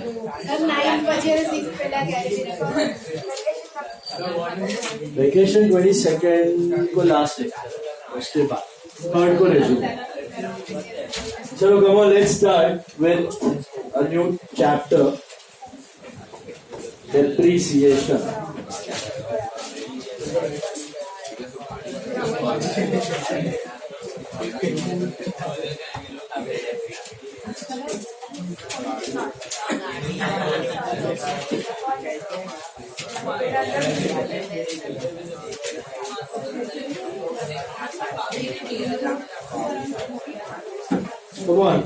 Sir 9 बजे 6 पहला carry vacation 22 को लास्ट है, उसके बाद थर्ड को रेज्यूम. चलो come on, let's start with a new chapter, depreciation. Come on.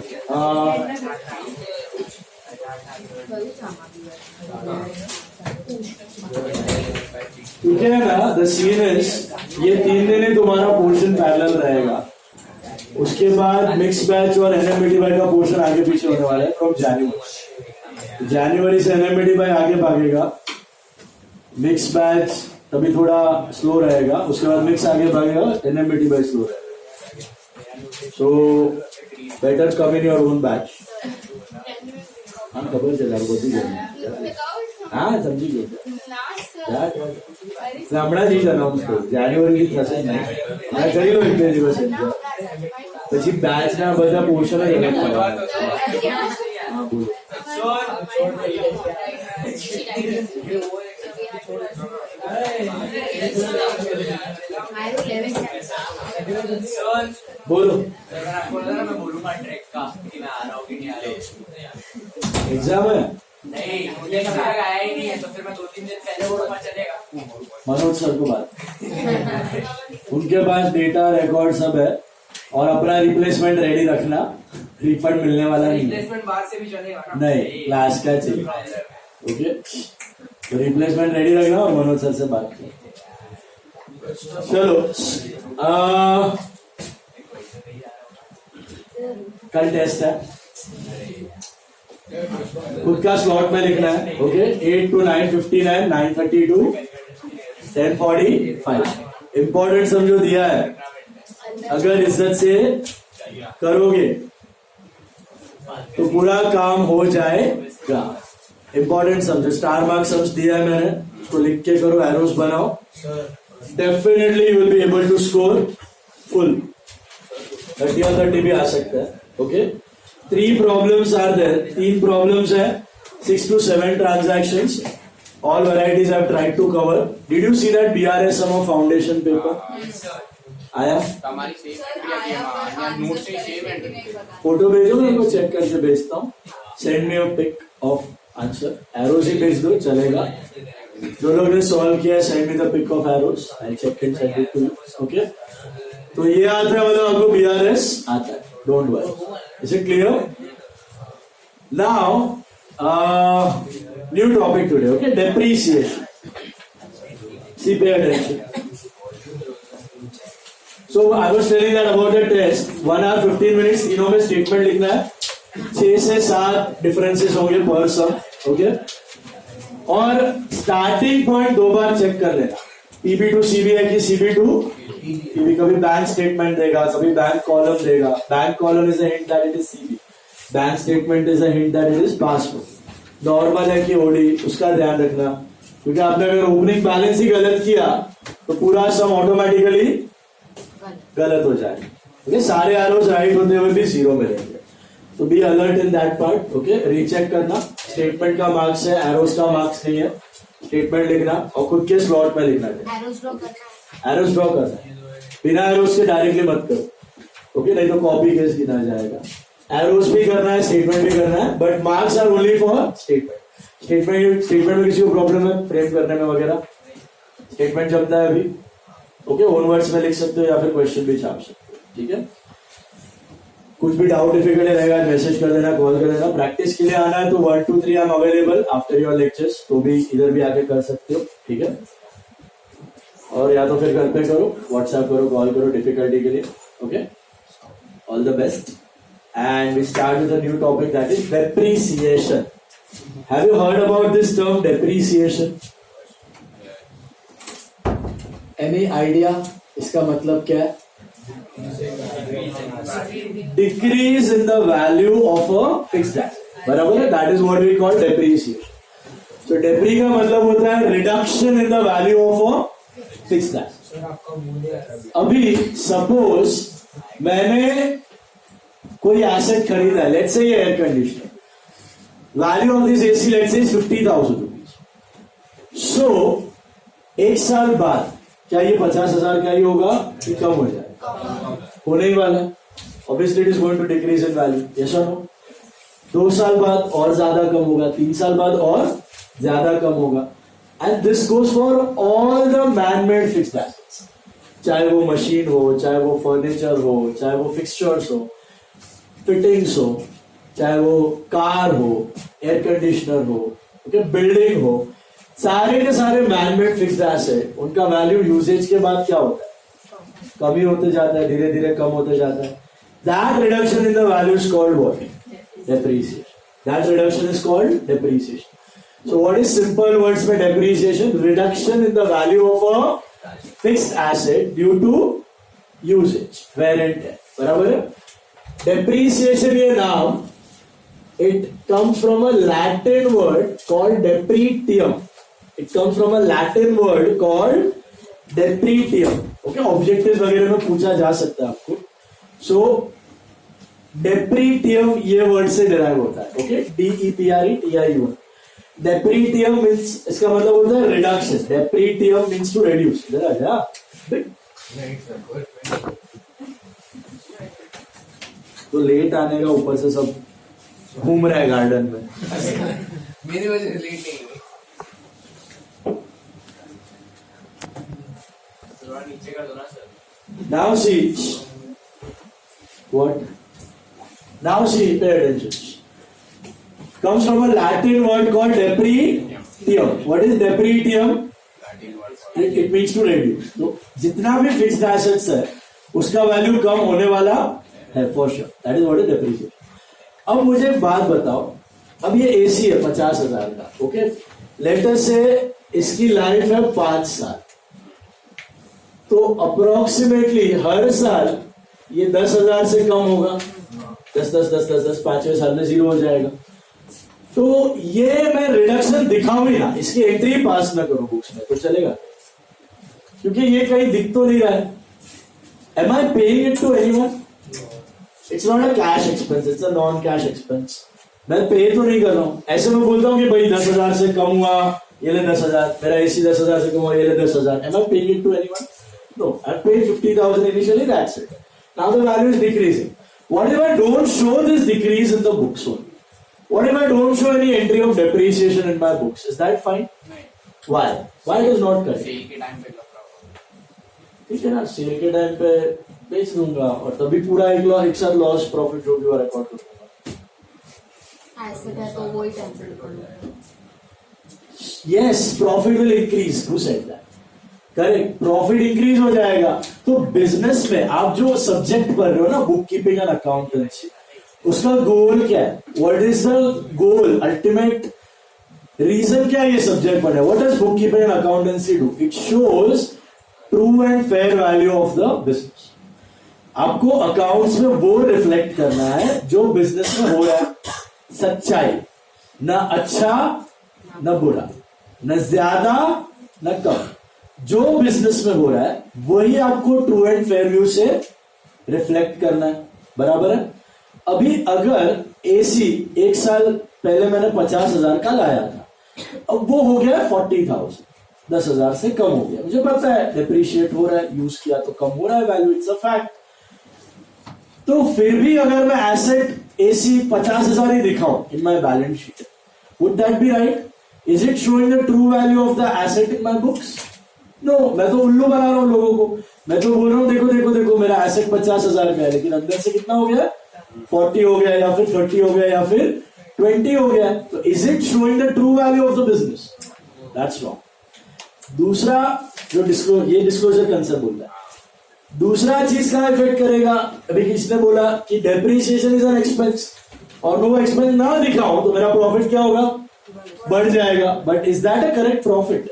ठीक है ना, द सीन इज ये 3 दिन ही तुम्हारा पोर्शन पैरेलल रहेगा. उसके बाद मिक्स बैच और एनएमबीटी बाई का पोर्शन आगे पीछे होने वाला है फ्रॉम जनवरी से एनएमबीटी बाई आगे भागेगा. मिक्स बैच तभी थोड़ा स्लो रहेगा, उसके बाद मिक्स आगे भागेगा, एनएमबीटी बाई स्लो रहेगा. So better come in your own batch. हाँ खबर चला हाँ समझी गई. હમણાં જ અનાઉન્સ કર્યું જાન્યુઆરી થશે નહીં, હમણાં કરી લો 1-2 દિવસ પછી બેચ ના બધા પોર્શન જ અલગ કરવાના. હા બોલો. बोलो एग्जाम है नहीं, मुझे कहा आया ही नहीं है तो फिर मैं 2-3 दिन पहले बोलूंगा चलेगा. मनोज सर को बात, उनके पास डेटा रिकॉर्ड सब है और अपना रिप्लेसमेंट रेडी रखना, रिफंड मिलने वाला नहीं. रिप्लेसमेंट बाहर से भी चलेगा ना? नहीं, क्लास का चाहिए. ओके, तो रिप्लेसमेंट रेडी रखना और मनोज सर से बात करो. चलो कल टेस्ट है, खुद का स्लॉट में लिखना है. Okay, 8 to 9:59, 9:30 to 10:45. इंपॉर्टेंट समझो दिया है, अगर इज्जत से करोगे तो पूरा काम हो जाएगा. इंपॉर्टेंट समझो, स्टार मार्क समझ दिया है मैंने, उसको लिख के करो, एरोस बनाओ. Definitely you will be able to score full 30 और 30 भी आ सकता है. Okay, 3 problems are there. 3 problems है, 6 to 7 transactions. All varieties I have tried to cover. Did you see that BRS sum of foundation paper? आया? Photo भेजो, मैं उनको चेक करके भेजता हूँ. Send me a pic of answer. Arrows ही भेज दो, चलेगा. जो लोग ने सॉल्व किया, send me the pic of arrows. I'll check and send it to you. Okay? तो ये आता है मतलब आपको BRS आता है. Don't worry. Is it clear? Now, new topic today. Okay, depreciation. See, pay attention. So I was telling that about the test. 1 hour 15 minutes. तीनों में statement लिखना है. 6 से 7 differences होंगे per sum. Okay. और starting point 2 बार check कर लेना. PB to CB है कि CB to कभी बैंक स्टेटमेंट देगा, कभी बैंक कॉलम देगा. Bank column is a hint that it is CB, bank statement is a hint that it is passbook. Normal है कि ओडी, उसका ध्यान रखना, क्योंकि आपने अगर ओपनिंग बैलेंस ही गलत किया तो पूरा सम ऑटोमेटिकली गलत हो जाएगा. ओके, सारे एरोज राइट होते हुए भी 0 मिलेंगे. तो be alert in that part. Okay, recheck करना. स्टेटमेंट का मार्क्स है, एरोज का मार्क्स नहीं है. स्टेटमेंट लिखना और खुद के स्लॉट में लिखना है. एरोज ड्रॉ करना है, बिना एरोज के डायरेक्टली मत करो. ओके, नहीं तो कॉपी केस गिना जाएगा. एरोज भी करना है, स्टेटमेंट भी करना है, but marks are only for statement. Statement में किसी को प्रॉब्लम है फ्रेम करने में वगैरह, स्टेटमेंट जमता है अभी. ओके, ओन वर्ड्स में लिख सकते हो या फिर क्वेश्चन भी छाप सकते हो. ठीक है, कुछ भी डाउट डिफिकल्ट रहेगा मैसेज कर देना, कॉल कर देना. प्रैक्टिस के लिए आना है तो 1 to 3 I am available after your lectures, तो भी इधर भी आके कर सकते हो. ठीक है, और या तो फिर घर पे करो, व्हाट्सएप करो, कॉल करो डिफिकल्टी के लिए. Okay, all the best. And we start with a new topic that is depreciation. Have you heard about this term depreciation? Any idea इसका मतलब क्या है? Decrease in the value of a fixed asset. बराबर है, that is what we call depreciation. So डेप्री का मतलब होता है reduction in the value of a fixed asset. अभी सपोज मैंने कोई एसेट खरीदा है, लेट्स से air conditioner, value of this AC let's say 50,000 rupees. सो एक साल बाद क्या ये 50,000 का ही होगा कि कम हो जाएगा? होने ही वाला है. Obviously it is going to decrease in value, yes और नो. 2 साल बाद और ज्यादा कम होगा, 3 साल बाद और ज्यादा कम होगा. And this goes for all the man made fixed assets, चाहे वो मशीन हो, चाहे वो फर्नीचर हो, चाहे वो फिक्सचर्स हो, फिटिंग्स हो, चाहे वो कार हो, एयर कंडीशनर हो, बिल्डिंग हो, सारे के सारे मैन मेड फिक्स्ड एसेट, उनका वैल्यू यूजेज के बाद क्या होता है? कम ही होते जाता है, धीरे धीरे कम होते जाता है. That reduction in the value is called what? Depreciation. That reduction is called depreciation. So what is simple words में depreciation? Reduction in the value of a fixed asset due to usage, wear and tear. बराबर है. Depreciation ये नाम, it comes from a Latin word called depretium. It comes from a Latin word called depretium. Okay, objectives वगैरह में पूछा जा सकता है आपको. So depretium ये वर्ड से डिराइव होता है. Okay, DEPRETIUM. depretium means, इसका मतलब होता है reduction. depretium means to reduce. इधर आ जा. तो लेट आने का, ऊपर से सब घूम रहा है गार्डन में. मेरी वजह से लेट नहीं हुई. नीचे कर दो ना sir. Now see what? Now see, pay attention. Comes from a Latin word called depretium. What is depretium? It means to reduce. तो जितना भी फिक्स्ड एसेट्स है उसका वैल्यू कम होने वाला है for sure. That is what is depreciation. अब मुझे एक बात बताओ, अब ये एसी है 50,000 का. ओके, लेटर से इसकी लाइफ है 5 साल, तो अप्रोक्सीमेटली हर साल ये 10,000 से कम होगा. 10, 5वें साल में 0 हो जाएगा. तो ये मैं रिडक्शन दिखाऊं ही ना, इसकी एंट्री पास ना करूं बुक्स में, तो चलेगा? क्योंकि ये कहीं दिख तो नहीं रहा है. Am I paying it to anyone? It's not a cash expense, it's a non cash expense. मैं पे तो नहीं कर रहा हूं. ऐसे मैं बोलता हूं कि भाई 10,000 से कम हुआ, ये ले 10,000. मेरा एसी 10,000 से कम हुआ, ये ले 10,000. Am I paying it to anyone? No, I paid 50,000 initially, that's it. Now the value is decreasing. What if I don't show this decrease in the books only? What if I don't show any entry of depreciation in my books? Is that fine? Why? Why it is not correct? Sale के time पे लग रहा होगा. ठीक है ना, cell के time पे बेच दूंगा और तभी पूरा एक साथ लॉस प्रॉफिट जो भी वो रिकॉर्ड कर दूंगा. एसेट है तो वो ही कैंसिल कर लो. Yes, profit will increase. Who said that? Correct, profit increase हो जाएगा. तो बिजनेस में आप जो सब्जेक्ट पढ़ रहे हो ना, बुक कीपिंग एंड अकाउंटेंसी, उसका गोल क्या है? What is the goal, ultimate reason क्या है ये सब्जेक्ट पढ़ने? What does book keeping and accountancy do? It shows true and fair value of the business. आपको अकाउंट्स में वो रिफ्लेक्ट करना है जो बिजनेस में हो रहा है. सच्चाई, ना अच्छा न बुरा, न ज्यादा न कम, जो बिजनेस में हो रहा है वही आपको ट्रू एंड फेयर व्यू से रिफ्लेक्ट करना है. बराबर है. अभी अगर एसी एक साल पहले मैंने 50,000 का लाया था, अब वो हो गया 40,000, 10,000 से कम हो गया. मुझे पता है डिप्रिशिएट हो रहा है, यूज किया तो कम हो रहा है वैल्यू, इट्स अ फैक्ट. तो फिर भी अगर मैं एसेट एसी 50,000 ही दिखाऊं in my balance sheet, would that be right? Is it showing the true value of the asset in my books? No, मैं तो उल्लू बना रहा हूं लोगों को. मैं तो बोल रहा हूं देखो देखो देखो मेरा एसेट 50,000 का है, लेकिन अंदर से कितना हो गया? 40 हो गया, या फिर 30 हो गया, या फिर 20 हो गया. तो is it showing the true value of the business? That's wrong. दूसरा जो डिस्क्लोजर कंसेप्ट बोलता है, दूसरा चीज का इफेक्ट करेगा. अभी किसने बोला कि डेप्रिसिएशन इज एन एक्सपेंस, और मैं वो एक्सपेंस ना दिखाऊं तो मेरा प्रॉफिट क्या होगा? बढ़ जाएगा. But is that a correct profit?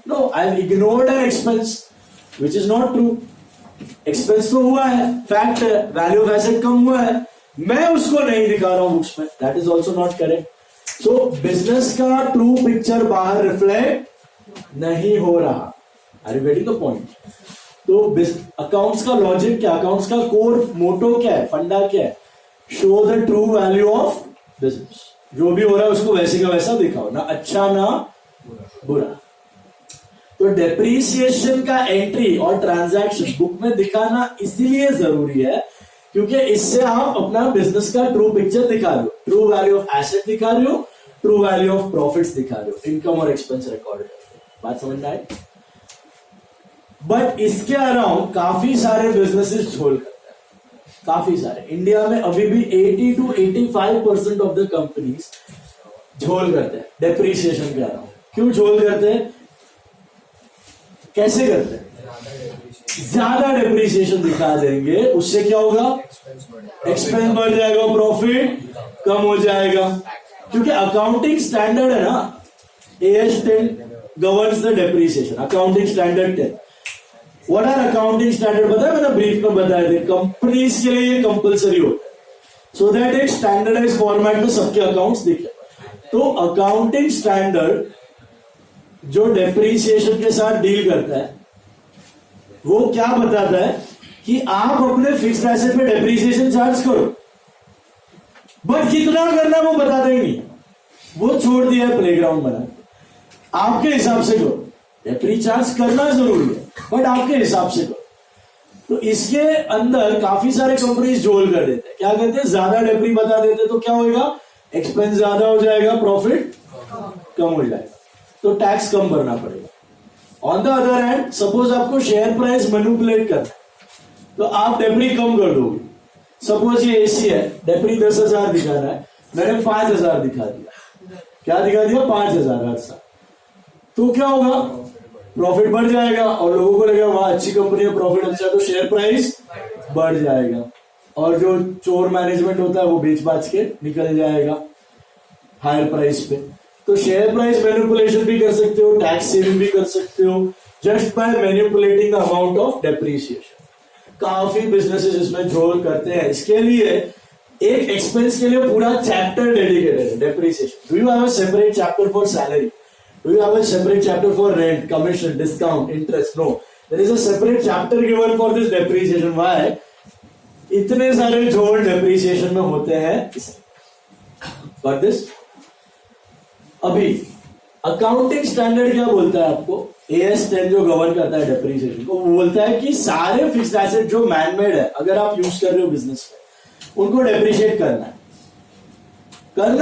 No, I have ignored an expense which is not true. Expense तो हुआ है, फैक्ट है, वैल्यू ऑफ एसेट कम हुआ है, मैं उसको नहीं दिखा रहा हूं बुक्स में, that is also not correct. So business का ट्रू पिक्चर बाहर रिफ्लेक्ट नहीं हो रहा। Are you getting the point? तो अकाउंट्स का लॉजिक क्या, अकाउंट्स का कोर मोटो क्या है, फंडा क्या है? Show the true value of business. जो भी हो रहा है उसको वैसे का वैसा दिखाओ, ना अच्छा ना बुरा। तो डेप्रीसिएशन का एंट्री और ट्रांजैक्शन बुक में दिखाना इसीलिए जरूरी है क्योंकि इससे आप अपना बिजनेस का ट्रू पिक्चर दिखा रहे हो, ट्रू वैल्यू ऑफ एसेट दिखा रहे हो, ट्रू वैल्यू ऑफ प्रॉफिट्स दिखा रहे हो, इनकम और एक्सपेंस रिकॉर्ड करते हो। बात समझ में आई? बट इसके अराउंड काफी सारे बिजनेसेस झोल करते हैं, काफी सारे। इंडिया में अभी भी 80 to 85% ऑफ द कंपनीज झोल करते हैं डेप्रीसिएशन के अराउंड। क्यों झोल करते हैं? कैसे करते हैं? ज्यादा डेप्रीसिएशन दिखा देंगे, उससे क्या होगा? एक्सपेंस बढ़ जाएगा, प्रॉफिट कम हो जाएगा। क्योंकि अकाउंटिंग स्टैंडर्ड है ना, AS 10 governs the depreciation, accounting standard 10। What are accounting standard पता है? मैंने ब्रीफ में बताया थे, कंपनीज के लिए ये कंपलसरी होता है सो दैट एक स्टैंडर्डाइज फॉर्मेट में सबके अकाउंट्स दिखे। तो अकाउंटिंग स्टैंडर्ड जो डेप्रीसिएशन के साथ डील करता है वो क्या बताता है कि आप अपने फिक्स्ड एसेट पे डेप्रीसिएशन चार्ज करो, बट कितना करना वो बताता ही नहीं, वो छोड़ दिया है प्लेग्राउंड बना, आपके हिसाब से करो। डेप्री चार्ज करना जरूरी है बट आपके हिसाब से करो। तो इसके अंदर काफी सारे कंपनीज जोल कर देते हैं। क्या करते हैं? ज्यादा डेप्री बता देते तो क्या होगा? एक्सपेंस ज्यादा हो जाएगा, प्रॉफिट कम हो जाएगा, तो टैक्स कम भरना पड़ेगा। On the other hand suppose आपको शेयर प्राइस मैनिपुलेट करना है तो आप डेप्री कम कर दोगे। सपोज ये एसी है, डेप्री 10,000 दिखाना है, मैंने 5,000 दिखा दिया। क्या दिखा दिया? 5,000 हर साल। तो क्या होगा? प्रॉफिट बढ़ जाएगा और लोगों को लगेगा वहां अच्छी कंपनी है, प्रॉफिट अच्छा, तो शेयर प्राइस बढ़ जाएगा और जो चोर मैनेजमेंट होता है वो बेच बाच के निकल जाएगा हायर प्राइस पे। तो शेयर प्राइस मैनिपुलेशन भी कर सकते हो, टैक्स सेविंग भी कर सकते हो just by manipulating the amount of depreciation. काफी बिजनेसेस इसमें झोल करते हैं। इसके लिए एक एक्सपेंस के लिए पूरा चैप्टर डेडिकेटेड है, depreciation. Do you have a separate chapter for salary? Do you have a separate chapter for rent, commission, discount, interest? No, there is a separate chapter given for this depreciation. Why? इतने सारे झोल depreciation में होते हैं। For this अभी accounting standard क्या बोलता है आपको? AS 10 जो गवर्न करता है डेप्रीसिएशन को, वो बोलता है कि सारे फिक्स्ड एसेट जो मैनमेड है अगर आप यूज कर रहे हो बिजनेस में, उनको डेप्रीशिएट करना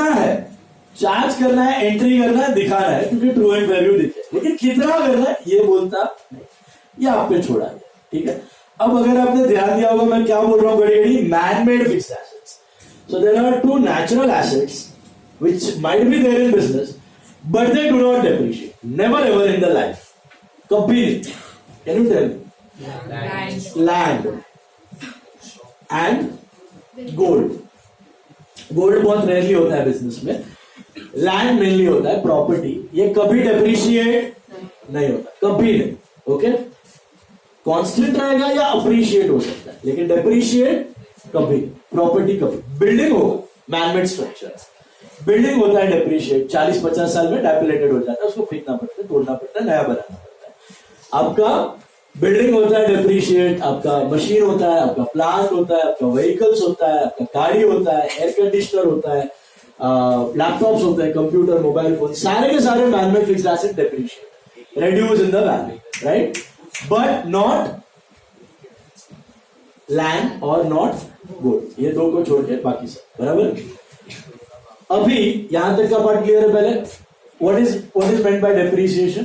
है, चार्ज करना है, एंट्री करना है, दिखाना है, क्योंकि ट्रू एंड वैल्यू दिखे। लेकिन कितना करना है ये बोलता नहीं, ये आप पे छोड़ा है। ठीक है, अब अगर आपने ध्यान दिया होगा मैं क्या बोल रहा हूं, बड़ी manmade fixed assets. So there are two natural assets which might be there in business, but they do not depreciate. Never ever in the life. कभी नहीं. Can you tell me? Land and gold. Gold बहुत rarely होता है business में. Land mainly होता है, property. ये कभी depreciate नहीं होता, कभी नहीं. Okay? Constant रहेगा या appreciate हो सकता है, लेकिन depreciate कभी. प्रॉपर्टी कभी. बिल्डिंग होगा, man-made structure. बिल्डिंग होता है डेप्रीशिएट, 40-50 साल में डायपिलेटेड हो जाता है, उसको फेंकना पड़ता है, तोड़ना पड़ता है, नया बनाना पड़ता है। आपका बिल्डिंग होता है डेप्रीशिएट, आपका मशीन होता है, आपका प्लांट होता है, आपका व्हीकल्स होता है, आपका गाड़ी होता है, एयर कंडीशनर होता है, लैपटॉप्स होते हैं, कंप्यूटर, मोबाइल फोन, सारे के सारे manmade fixed asset depreciate, reduce in the value, right? But not land और नॉट गोल्ड, ये दो को छोड़ के बाकी सब। बराबर? अभी यहां तक का पार्ट क्लियर है? पहले what is meant by depreciation?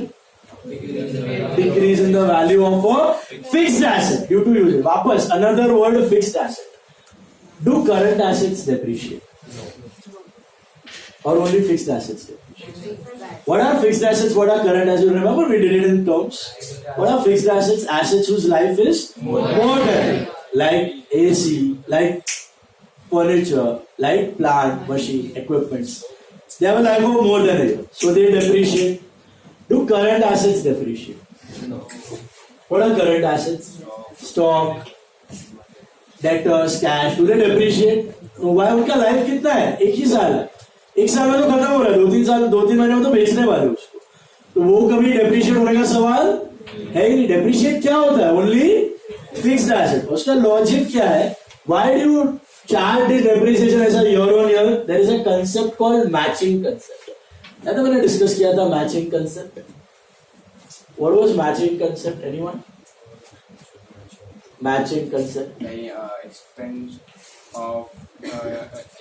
Decrease in the value of a fixed asset due to usage. वापस another word, fixed asset. Do current assets depreciate और only fixed assets depreciate? What are fixed assets? What are current assets? Remember we did it in terms. What are fixed assets? Assets whose life is modern, like AC, like furniture, like plant, machine, equipments. They have a life of more than a year, so they depreciate. Do current assets depreciate? No. What are current assets? Stock, debtors, cash, to depreciate. तो why उनका life कितना है? एक ही साल है। एक साल में तो खत्म हो रहा है, 2-3 महीने में तो बेचने वाले उसको, तो वो कभी डेप्रिशिएट होने का सवाल है ही नहीं। डेप्रिशिएट क्या होता है? Only fixed asset. उसका लॉजिक क्या है? Why do you charge this depreciation as a year on year? There is a concept called matching concept. तो मैंने डिस्कस किया था matching concept. What was matching concept? Anyone? Matching concept expense of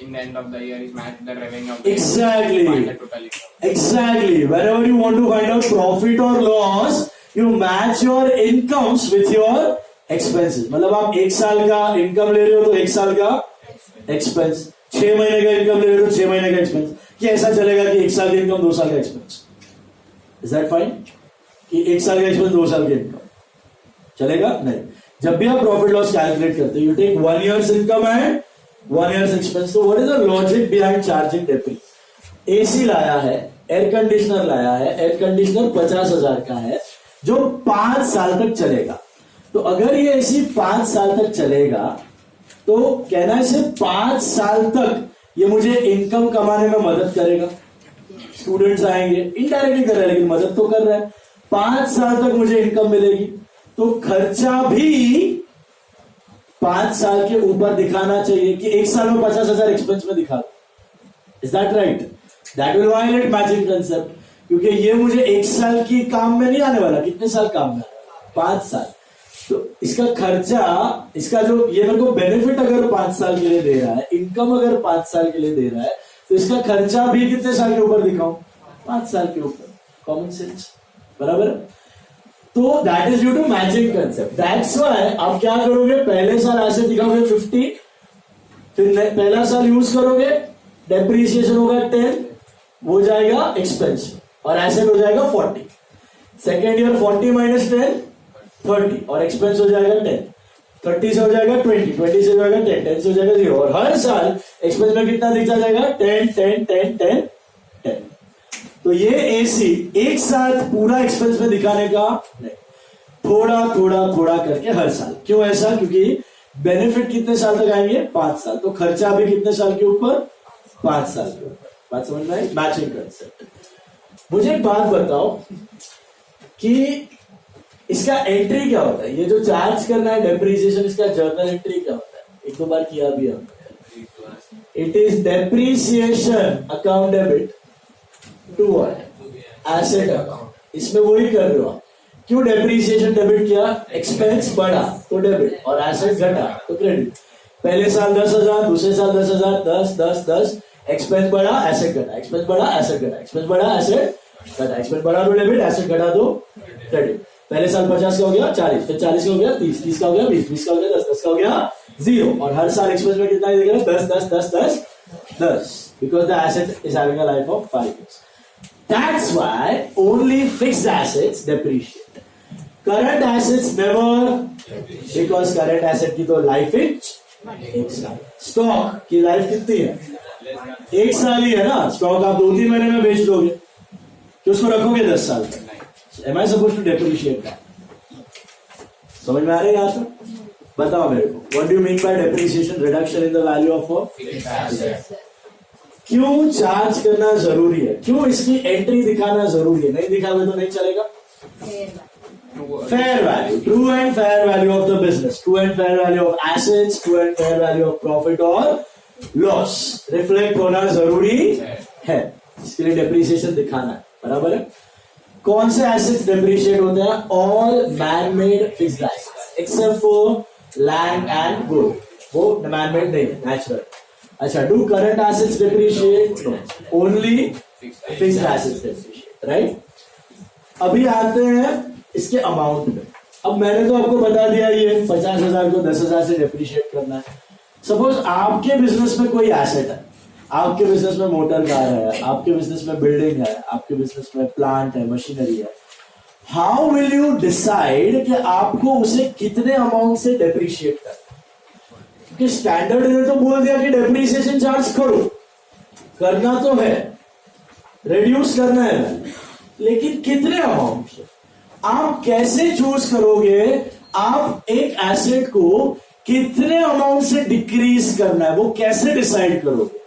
in the end of the year is matched the revenue of the exactly year, find the total income. exactly whenever you want to find out profit or loss, you match your incomes with your expenses. मतलब आप एक साल का income ले रहे हो तो एक साल का एक्सपेंस, 6 महीने का इनकम ले रहे हो तो 6 महीने का एक्सपेंस। कि ऐसा चलेगा कि एक साल का इनकम 2 साल का एक्सपेंस? Is that fine? कि एक साल का एक्सपेंस 2 साल का इनकम चलेगा? नहीं। जब भी आप प्रॉफिट लॉस कैलकुलेट करते हो, you take 1 year's income and 1 year's expense. तो what is the logic behind charging डेप्री? एसी लाया है, एयर कंडीशनर लाया है, एयर कंडीशनर 50,000 का है जो 5 साल तक चलेगा। तो अगर ये एसी 5 साल तक चलेगा तो कहना है सिर्फ 5 साल तक ये मुझे इनकम कमाने में मदद करेगा। स्टूडेंट्स आएंगे, इनडायरेक्टली कर रहे हैं लेकिन मदद तो कर रहा है। 5 साल तक मुझे इनकम मिलेगी, तो खर्चा भी 5 साल के ऊपर दिखाना चाहिए कि एक साल में 50,000 एक्सपेंस में दिखा। Is that right? That will violate matching concept, क्योंकि ये मुझे एक साल की काम में नहीं आने वाला। कितने साल काम में? 5 साल। तो इसका खर्चा, इसका जो ये मेरे को बेनिफिट अगर 5 साल के लिए दे रहा है, इनकम अगर 5 साल के लिए दे रहा है, तो इसका खर्चा भी कितने साल के ऊपर दिखाऊं? 5 साल के ऊपर। कॉमन सेंस, बराबर? तो that is due to matching concept. That's why आप क्या करोगे? पहले साल ऐसे दिखाओगे 50, फिर पहला साल यूज करोगे, डेप्रिसिएशन होगा 10, वो जाएगा एक्सपेंस और एसेट हो जाएगा 40। सेकेंड ईयर 40 माइनस 10 30 और एक्सपेंस हो जाएगा 10। 30 से हो जाएगा 20, 20 से हो जाएगा 10, 10 से हो जाएगा 0 और हर साल एक्सपेंस में कितना दिखता जाएगा? 10 10 10 10 10। तो ये एसी एक साथ पूरा एक्सपेंस में दिखाने का नहीं, थोड़ा थोड़ा थोड़ा करके हर साल। क्यों ऐसा? क्योंकि बेनिफिट कितने साल तक आएंगे? 5 साल। तो खर्चा भी कितने साल के ऊपर? 5 साल के ऊपर। बात समझ में आई? Matching concept. मुझे एक बात बताओ कि इसका एंट्री क्या होता है? ये जो चार्ज करना है डेप्रिसिएशन, इसका जर्नल एंट्री क्या होता है? एक दो बार किया भी हमने। It is depreciation account debit to asset account. इसमें वही कर रहे हो आप। क्यों डेप्रिसिएशन डेबिट किया? एक्सपेंस बढ़ा तो डेबिट और एसेट घटा तो क्रेडिट। पहले साल 10,000, दूसरे साल 10,000, 10 10 10, एक्सपेंस बढ़ा एसेट घटा, एक्सपेंस बढ़ा एसेट घटा, एक्सपेंस बढ़ा एसेट घटा, एक्सपेंस बढ़ा तो डेबिट, एसेट घटा तो क्रेडिट। पहले साल 50 का हो गया 40, फिर 40 का हो गया 30, 30 का हो गया 20, 20 का हो गया 10, 10 का हो गया 0 और हर साल एक्सपेंस में कितना दिखेगा? 10 10 10 10 10, because the asset is having a life of 5 years. That's why only fixed assets depreciate. Current assets never, because current asset की तो लाइफ एक साल। स्टॉक की लाइफ कितनी है? 1 साल ही है ना। स्टॉक आप 2-3 महीने में बेच दोगे, तो उसको रखोगे 10 साल तक। Am I supposed to depreciate that? समझ में आ रही है यहाँ तक? बताओ मेरे को, what do you mean by depreciation? Reduction in the value of a fixed asset. क्यों चार्ज करना जरूरी है? क्यों इसकी एंट्री दिखाना जरूरी है? नहीं दिखावे तो नहीं चलेगा। Fair value, true and fair value of the business, true and fair value of assets, true and fair value of profit और लॉस रिफ्लेक्ट होना जरूरी है। इसके लिए डेप्रिसिएशन दिखाना है, बराबर है? कौन से एसेट्स डेप्रिशिएट होते हैं? All man made fixed assets except for land and good, वो मैन मेड नहीं है, नेचुरल। अच्छा, do current assets depreciate? No, only fixed assets depreciate, right? अभी आते हैं इसके अमाउंट में। अब मैंने तो आपको बता दिया ये 50,000 को 10,000 से डेप्रिशिएट करना है। सपोज आपके बिजनेस में कोई एसेट है, आपके बिजनेस में मोटर कार है, आपके बिजनेस में बिल्डिंग है, आपके बिजनेस में प्लांट है, मशीनरी है। हाउ विल यू डिसाइड कि आपको उसे कितने अमाउंट से डेप्रिशिएट करना? क्योंकि स्टैंडर्ड ने तो बोल दिया कि डेप्रिसिएशन चार्ज करो, करना तो है, रिड्यूस करना है, लेकिन कितने अमाउंट से? आप कैसे चूज करोगे? आप एक एसेट को कितने अमाउंट से डिक्रीज करना है वो कैसे डिसाइड करोगे?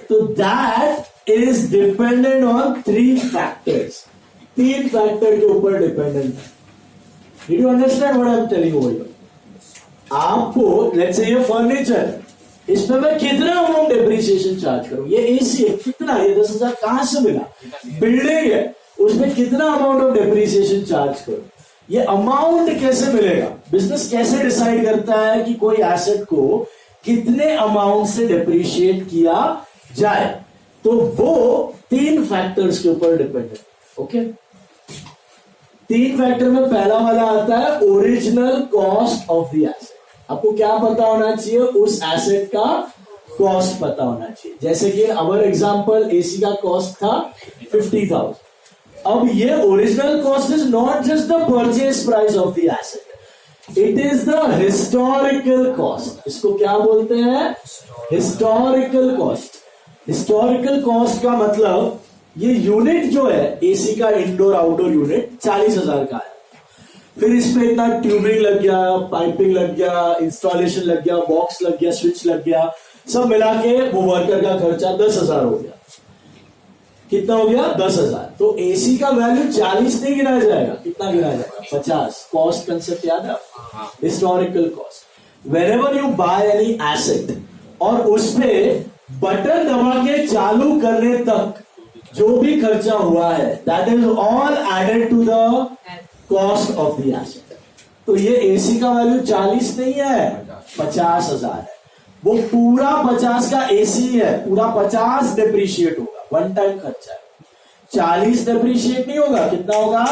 तो that is dependent on 3 factors. 3 factor के ऊपर डिपेंडेंट है. Did you understand what I'm telling you? आपको लेट्स से ये फर्नीचर, इस पे मैं कितना अमाउंट डेप्रिसिएशन चार्ज करूं? ये एसी है, कितना? ये 10,000 कहां से मिला? बिल्डिंग है, उसमें कितना अमाउंट ऑफ डेप्रिसिएशन चार्ज करूं? ये अमाउंट कैसे मिलेगा? बिजनेस कैसे डिसाइड करता है कि कोई एसेट को कितने अमाउंट से डेप्रिशिएट किया जाए? तो वो 3 फैक्टर्स के ऊपर डिपेंड है. ओके, 3 फैक्टर में पहला वाला आता है original cost of the asset. आपको क्या पता होना चाहिए? उस एसेट का कॉस्ट पता होना चाहिए. जैसे कि अवर एग्जांपल एसी का कॉस्ट था 50,000. अब ये original cost is not just the purchase price of the asset, it is the historical cost. इसको क्या बोलते हैं? Historical cost. हिस्टोरिकल कॉस्ट का मतलब ये यूनिट जो है एसी का इंडोर आउटडोर यूनिट 40,000 का है. फिर इस पे इतना ट्यूबिंग लग गया, पाइपिंग लग गया, इंस्टॉलेशन लग गया, बॉक्स लग गया, स्विच लग गया, सब मिला के वो वर्कर का खर्चा 10,000 हो गया. कितना हो गया? 10,000. तो एसी का वैल्यू 40 नहीं गिनाया जाएगा. कितना गिनाया जाएगा? 50. कॉस्ट कंसेप्ट याद है? Historical cost. Wherever you by any asset और उस पे बटन दबा के चालू करने तक जो भी खर्चा हुआ है that is all added to the cost of the asset. तो ये एसी का वैल्यू 40 नहीं है, 50,000 है. वो पूरा 50 का एसी है, पूरा 50 डेप्रिशिएट होगा. वन टाइम खर्चा है. 40 डेप्रिशिएट नहीं होगा. कितना होगा?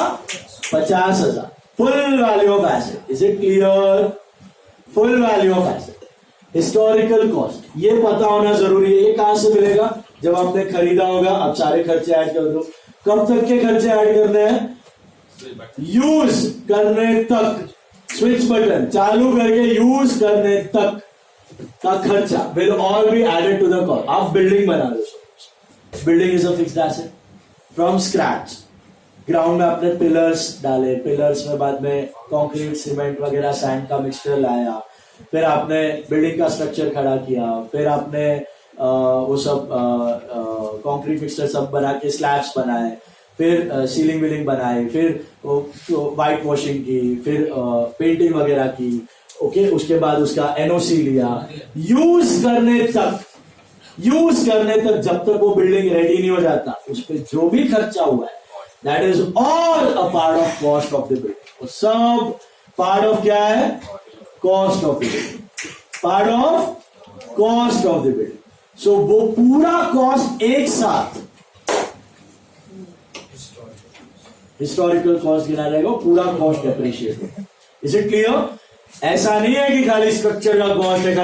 50,000. Full value of asset. Is it clear? Full value of asset. Historical cost ये पता होना जरूरी है. ये कहां से मिलेगा? जब आपने खरीदा होगा. आप सारे खर्चे ऐड कर दो. कब तक के खर्चे ऐड करने हैं? यूज करने तक. स्विच बटन चालू करके यूज करने तक का खर्चा will all be added to the cost. आप बिल्डिंग बना दो. Building is a fixed asset from scratch. Ground में आपने पिलर्स डाले, पिलर्स में बाद में कंक्रीट, सीमेंट वगैरह, सैंड का मिक्सचर लाया, फिर आपने बिल्डिंग का स्ट्रक्चर खड़ा किया, फिर आपने वो सब कंक्रीट मिक्सचर सब बना के स्लैब्स बनाए, फिर सीलिंग विलिंग बनाए, फिर व्हाइट वॉशिंग की, फिर पेंटिंग वगैरह की. ओके, उसके बाद उसका एनओसी लिया. यूज करने तक जब तक वो बिल्डिंग रेडी नहीं हो जाता, उस पर जो भी खर्चा हुआ है that is all a part of cost of the building. सब पार्ट ऑफ क्या है? Cost of the building. Part of cost of the building. So वो पूरा कॉस्ट एक साथ हिस्टोरिकल कॉस्ट गिना जाएगा. पूरा कॉस्ट डेप्रिशिएट होगा. Is it clear? ऐसा नहीं है कि खाली स्ट्रक्चर का कॉस्ट है,